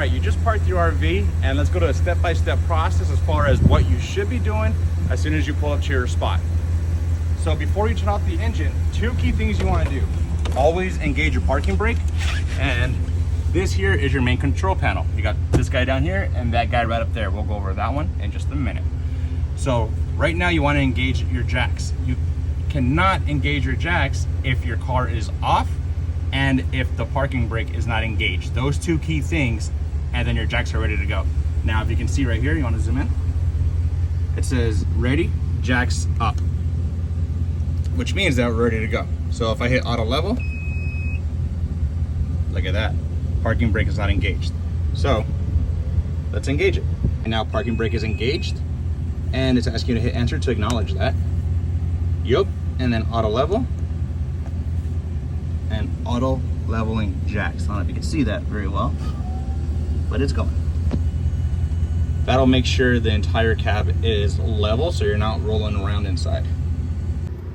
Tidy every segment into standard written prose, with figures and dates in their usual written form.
All right, you just parked your RV, and let's go to a step-by-step process as far as what you should be doing as soon as you pull up to your spot. So before you turn off the engine, two key things you want to do. Always engage your parking brake, and this here is your main control panel. You got this guy down here and that guy right up there. We'll go over that one in just a minute. So right now you want to engage your jacks. You cannot engage your jacks if your car is off and if the parking brake is not engaged. Those two key things, and then your jacks are ready to go. Now, if you can see right here, you want to zoom in? It says ready, jacks up, which means that we're ready to go. So if I hit auto level, look at that, parking brake is not engaged. So let's engage it. And now parking brake is engaged, and it's asking you to hit enter to acknowledge that. Yup, and then auto level, and auto leveling jacks. I don't know if you can see that very well, but it's going. That'll make sure the entire cab is level so you're not rolling around inside.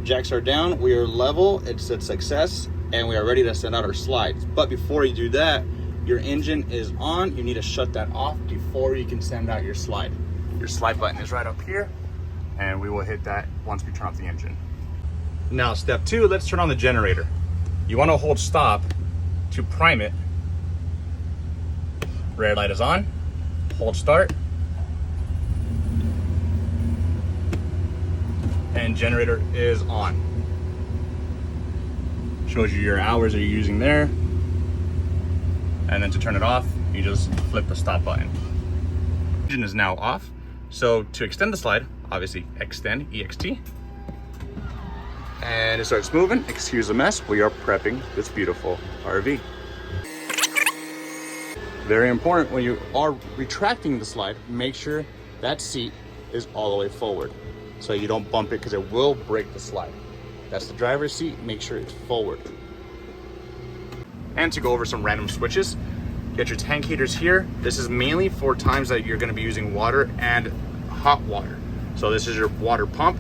Jacks are down, we are level, it's a success, and we are ready to send out our slides. But before you do that, your engine is on. You need to shut that off before you can send out your slide. Your slide button is right up here, and we will hit that once we turn off the engine. Now, step two, let's turn on the generator. You want to hold stop to prime it. Red light is on, hold start, and generator is on. Shows you your hours that you're using there. And then to turn it off, you just flip the stop button. Engine is now off. So to extend the slide, obviously extend, EXT. And it starts moving. Excuse the mess, we are prepping this beautiful RV. Very important, when you are retracting the slide, make sure that seat is all the way forward so you don't bump it, because it will break the slide. That's the driver's seat, make sure it's forward. And to go over some random switches, get your tank heaters here. This is mainly for times that you're gonna be using water and hot water. So this is your water pump.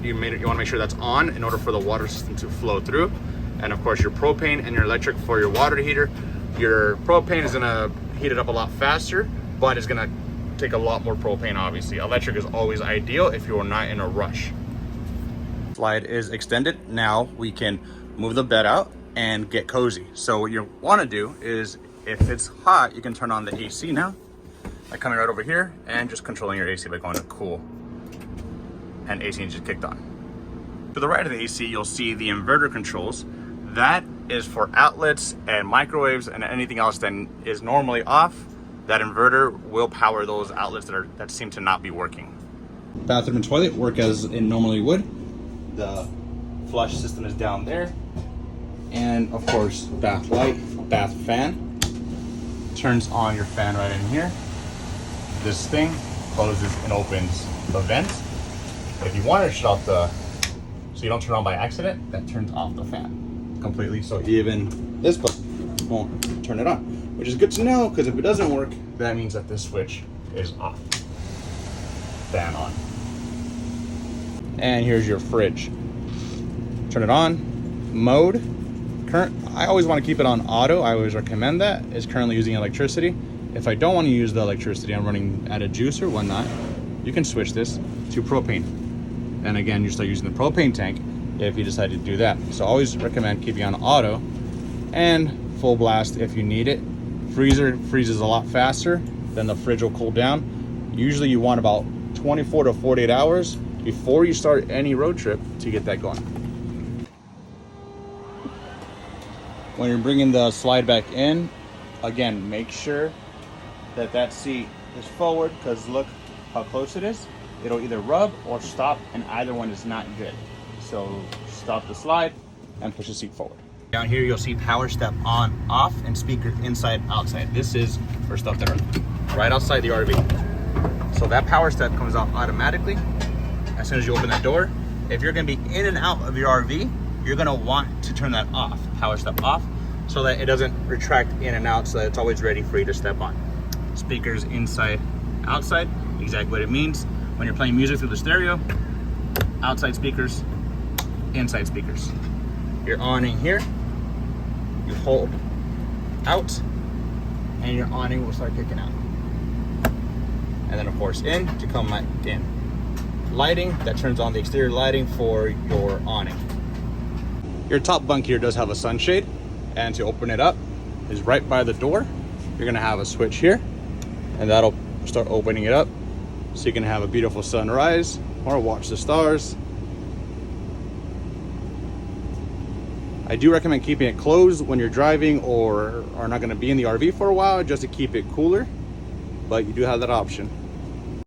You wanna make sure that's on in order for the water system to flow through. And of course your propane and your electric for your water heater. Your propane is gonna heat it up a lot faster, but it's gonna take a lot more propane, obviously. Electric is always ideal if you are not in a rush. Slide is extended. Now we can move the bed out and get cozy. So what you wanna do is, if it's hot, you can turn on the AC now. By coming right over here and just controlling your AC by going to cool. And AC just kicked on. To the right of the AC, you'll see the inverter controls. That is for outlets and microwaves and anything else that is normally off. That inverter will power those outlets that seem to not be working. Bathroom and toilet work as it normally would. The flush system is down there. And of course, bath light, bath fan. Turns on your fan right in here. This thing closes and opens the vent. If you want to shut off so you don't turn on by accident, that turns off the fan completely. So even this button won't turn it on, which is good to know, because if it doesn't work, that means that this switch is off. Fan on. And here's your fridge. Turn it on. Mode. I always want to keep it on auto. I always recommend that. It's currently using electricity. If I don't want to use the electricity, I'm running at a juice or whatnot, you can switch this to propane. And again, you start using the propane tank if you decide to do that. So always recommend keeping on auto and full blast if you need it. Freezer freezes a lot faster, then the fridge will cool down. Usually you want about 24 to 48 hours before you start any road trip to get that going. When you're bringing the slide back in, again, make sure that that seat is forward, because look how close it is. It'll either rub or stop, and either one is not good. So stop the slide and push the seat forward. Down here, you'll see power step on, off, and speaker inside, outside. This is for stuff that are right outside the RV. So that power step comes out automatically as soon as you open that door. If you're gonna be in and out of your RV, you're gonna want to turn that off, power step off, so that it doesn't retract in and out, so that it's always ready for you to step on. Speakers inside, outside, exactly what it means. When you're playing music through the stereo, outside speakers, inside speakers. You're on in here, you hold out, and your awning will start kicking out. And then of course in to come in. Lighting, that turns on the exterior lighting for your awning. Your top bunk here does have a sunshade, and to open it up is right by the door. You're gonna have a switch here, and that'll start opening it up so you can have a beautiful sunrise or watch the stars. I do recommend keeping it closed when you're driving or are not going to be in the RV for a while, just to keep it cooler, but you do have that option.